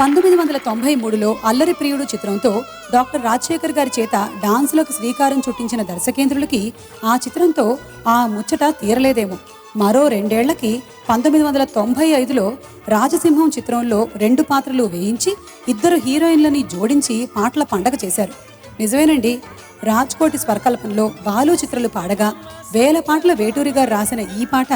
1993లో అల్లరి ప్రియుడు చిత్రంతో డాక్టర్ రాజశేఖర్ గారి చేత డాన్స్లోకి శ్రీకారం చుట్టించిన దర్శకేంద్రులకి ఆ చిత్రంతో ఆ ముచ్చట తీరలేదేమో. మరో 2 ఏళ్లకి 1995లో రాజసింహం చిత్రంలో 2 పాత్రలు వేయించి 2 హీరోయిన్లని జోడించి పాటల పండగ చేశారు. నిజమేనండి, రాజ్కోటి స్వరకల్పనలో బాలు చిత్రాలు పాడగా వేల పాటల వేటూరి గారు రాసిన ఈ పాట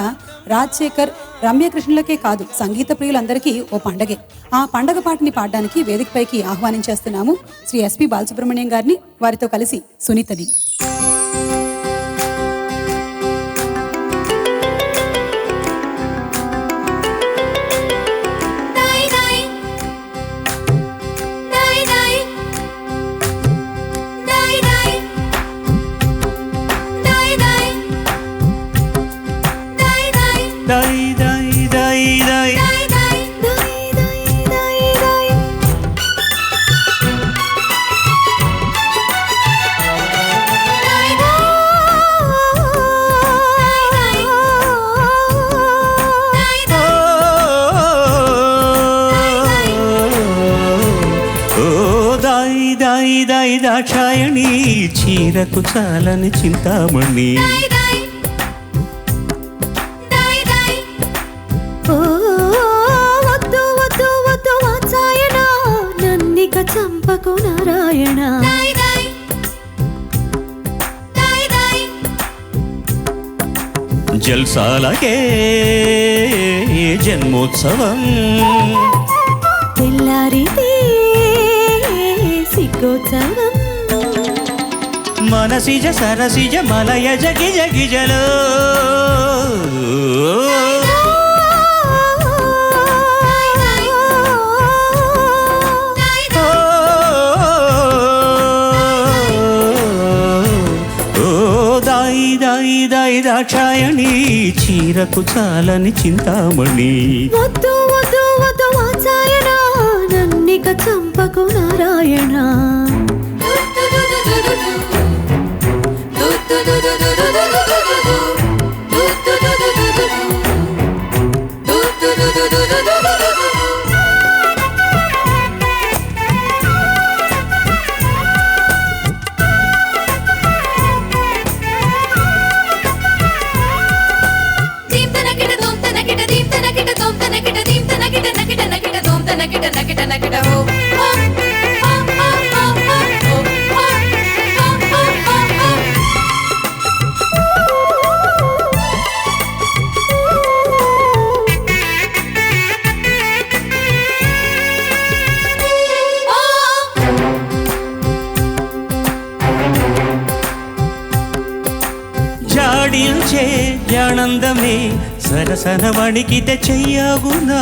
రాజశేఖర్, రమ్యకృష్ణులకే కాదు సంగీత ప్రియులందరికీ ఓ పండగే. ఆ పండగ పాటని పాడడానికి వేదికపైకి ఆహ్వానించేస్తున్నాము శ్రీ ఎస్పి బాలసుబ్రహ్మణ్యం గారిని, వారితో కలిసి సునీతని. దాక్షాయణి చీరకు చాలని చింతామణి, వద్దు వద్దు వద్దు వాత్సాయన నన్నిక చంపకు నారాయణ, జల్సాలకే జన్మోత్సవం తెల్లారితే సిగ్గోత్సవం, మనసిజ సరసిజ మలయజ గిజ గిజలో దాక్షాయణి చీరకు చాలని చింతామణి, వద్దు వద్దు వద్దు వాత్సాయన నన్నిక చంపకు నారాయణ, జాడించే ఆనందమే సరసన వణికితే చెయ్యగునా,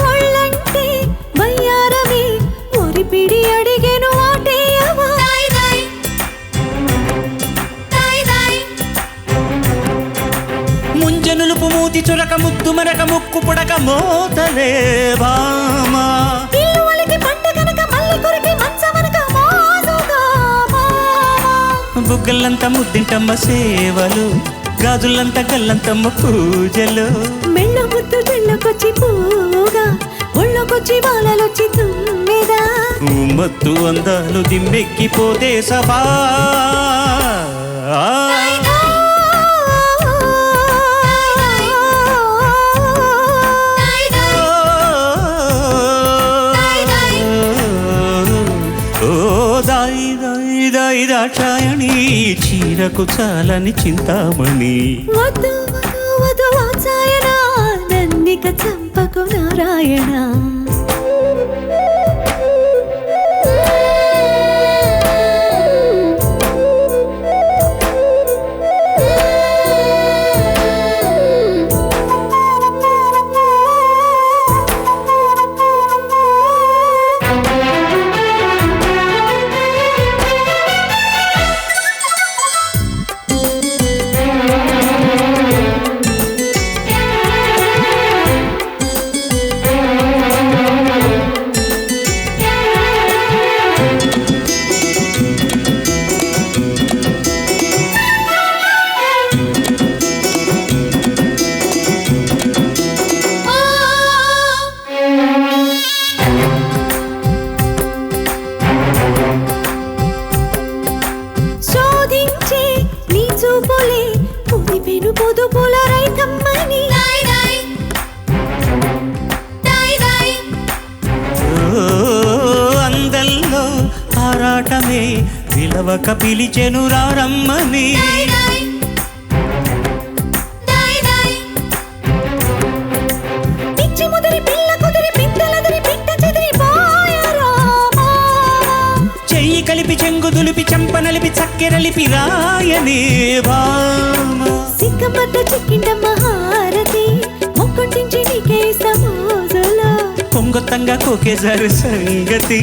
ఒళ్ళంటే వయ్యారమే ఒరిపిడి అడిగెను వాటేయవా, ముంజనులుపు మూతి చురక ముద్దు మరక ముక్కు పుడక మోతలే భామా, బుగ్గల్లంత ముద్దింటమ్మ సేవలు, గాజుల్లంత గల్లంతమ్మ పూజలు, మెళ్ళ ముద్దు చెళ్ళకొచ్చి పూగా ఒళ్ళకొచ్చి బాలలొచ్చి తుమ్మెదా, మత్తు అందాలు దిమ్మెక్కిపోతే సభా, దాక్షాయణి చీరకు చాలని చింతామణి, వద్దు వద్దు వద్దు వాత్సాయన నన్నిక చంపకు నారాయణ, పిలవక పిలిచెను రారమ్మని. పిచ్చి ముదిరి పిల్ల కుదిరి పిట్టలదిరి పిట్ట చెదిరి పోయారా చెయ్యి కలిపి చెంగు దులిపి చెంప నలిపి చక్కెరలిపి రాయని భామ. సిక్కమద్ద చిక్కిండ మహారతి మొక్కొంటించి నీకే సమోజలో కొంగొత్తంగా కోకేశారు సంగతి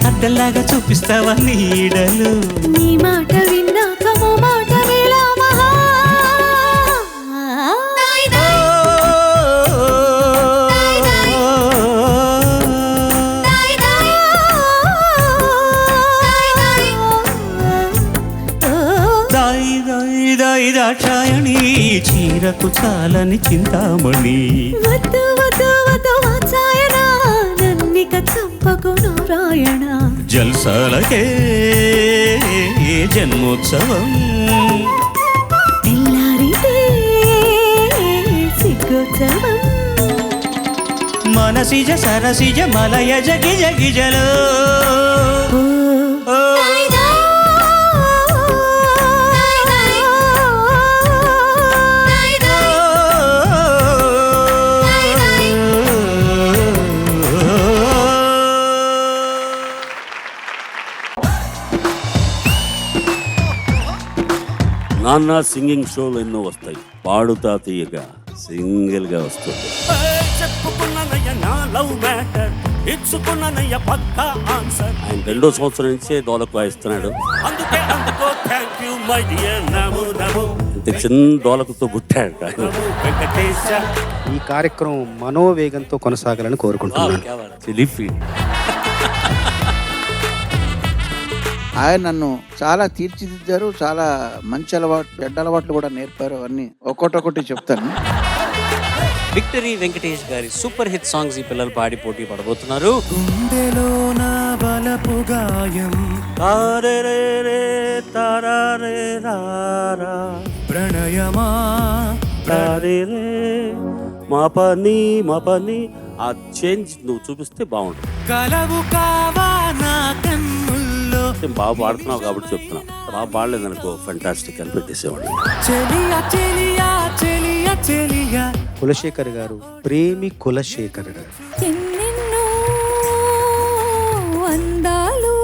అడ్డల్లాగా చూపిస్తావా నీడలు. నీ మాట విన్నాక మో మాట వేళ మహా దాక్షాయణి చీరకు చాలని చింతామణి. వద్దు వద్దు వద్దు వాచాయన నన్నిక చంపకు నారాయణ. జల్సాలకే జన్మోత్సవం తెల్లారితే సిగ్గోత్సవం మనసిజ సరసిజ మలయజ గిజ గిజలో. నాన్న సింగింగ్ షోలు ఎన్నో వస్తాయి, పాడుతా తీయగా సింగిల్ గా వస్తుంది. ఆయన 2వ సంవత్సరం నుంచే డోలకు వాయిస్తున్నాడు. ఇంత చిన్న డోలకుతో పుట్టాడు ఆయన. ఈ కార్యక్రమం మనోవేగంతో కొనసాగాలని కోరుకుంటున్నాను. ఆయన నన్ను చాలా తీర్చిదిద్దారు, చాలా మంచి అలవాటు చెడ్డ అలవాట్లు కూడా నేర్పారు. అవన్నీ ఒక్కొక్కటి చెప్తాను. విక్టరీ వెంకటేష్ గారి సూపర్ హిట్ సాంగ్స్ ఈ పిల్లలు పాడి పోటీ పడబోతున్నారు. గుండెలో నా బలపు గాయం తారరే తారరే రారా ప్రణయమా తారేరే మా పని ఆ చేంజ్ నువ్వు చూపిస్తే బాగుంటుంది. కలవు కావా నా కన్నుల్లో. బాగా పాడుతున్నావు కాబట్టి చెప్తున్నా, బాగా పాడలేదనుకో ఫెంటాస్టిక్ అని పెట్టేసేవాడు. చెలియా చెలియా చెలియా చెలియా. కులశేఖర్ గారు, ప్రేమి కులశేఖర్ గారు. ఎన్నెన్నో అందాలు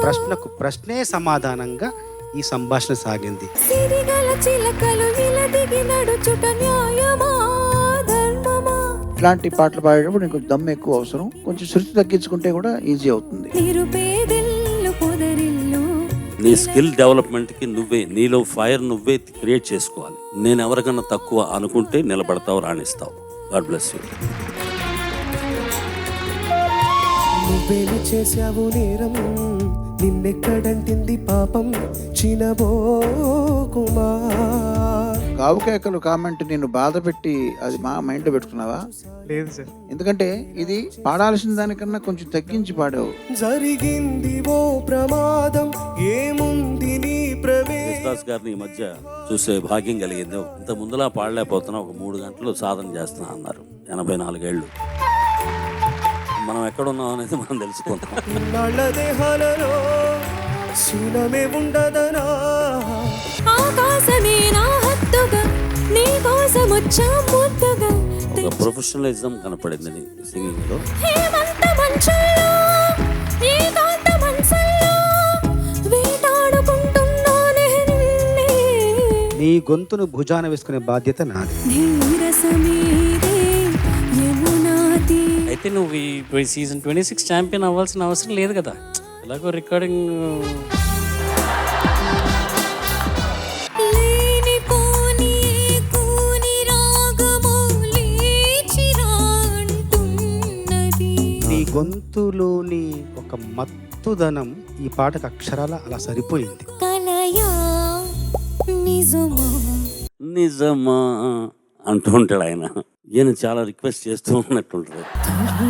ప్రశ్నకు ప్రశ్నే సమాధానంగా ఈ సంభాషణ సాగింది. సిరిగల చిలకలు విలదిగి నడుచుట న్యాయమా ధర్మమా. ఇట్లాంటి పాటలు పాడేటప్పుడు నీకు దమ్ము ఎక్కువ అవసరం. కొంచెం శృతి తగ్గించుకుంటే కూడా ఈజీ అవుతుంది. నిరుపేదెల్లు పొదరిల్లు నీ స్కిల్ డెవలప్మెంట్ కి నీలో ఫైర్ నువ్వే క్రియేట్ చేసుకోవాలి. నేను ఎవరికన్నా తక్కువ అనుకుంటే నిలబడతావు, రాణిస్తావు. God bless you. నువ్వేమి చేశావు నేరం, నిన్నెక్కడంటింది పాపం చినబోకుమా. కావుకేకలు కామెంట్ నేను బాధ పెట్టి అది మా మైండ్ లో పెట్టుకున్నావా? లేదు సార్. ఎందుకంటే ఇది పాడాల్సిన దానికన్నా కొంచెం తగ్గించి పాడావు. జరిగింది ఓ ప్రమాదం, ఏముంది నీ దాస్ గారిని ఈ మధ్య చూసే భాగ్యం కలిగింది. ఇంత ముందులా పాడలేకపోతున్నా, ఒక 3 గంటలు సాధన చేస్తున్నా అన్నారు. 84 ఏళ్ళు. మనం ఎక్కడున్నాం అనేది మనం తెలుసుకుంటాం. నాళ్ళ దేహాలలో శూలమే ఉండదనా. ఆకాశమే నా హత్తుగా నీ కోసం వచ్చా ముద్దుగా. ఒక ప్రొఫెషనలిజం కనపడింది సింగింగ్ లో. హేమంత మంచుల్లో ఏకాంత మనసుల్లో వేటాడుకుంటున్నానే నిన్నే. నీ గొంతును భుజాన వేసుకునే బాధ్యత నాది. నీరసమీదే యమునాది. అయితే నువ్వు ఈ సీజన్ 26 ఛాంపియన్ అవ్వాల్సిన అవసరం లేదు కదా. ఎలాగో రికార్డింగ్ లేనిపోని కూని రాగము లేచిరా అంటున్నది. నీ గొంతులోని ఒక మత్తుదనం ఈ పాటకు అక్షరాల అలా సరిపోయింది. కలయా నిజమా నిజమా అంటూ ఉంటాడు ఆయన. ఈయన చాలా రిక్వెస్ట్ చేస్తూ ఉన్నట్టుంటారు.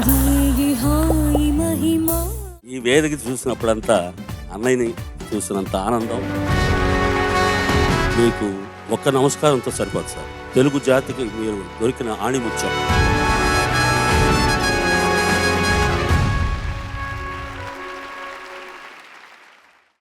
రేగి హాయి మహిమా. ఈ వేదిక చూసినప్పుడంతా అన్నయ్యని చూసినంత ఆనందం మీకు ఒక్క నమస్కారంతో సరిపోదు సార్. తెలుగు జాతికి మీరు దొరికిన ఆణిముత్యం.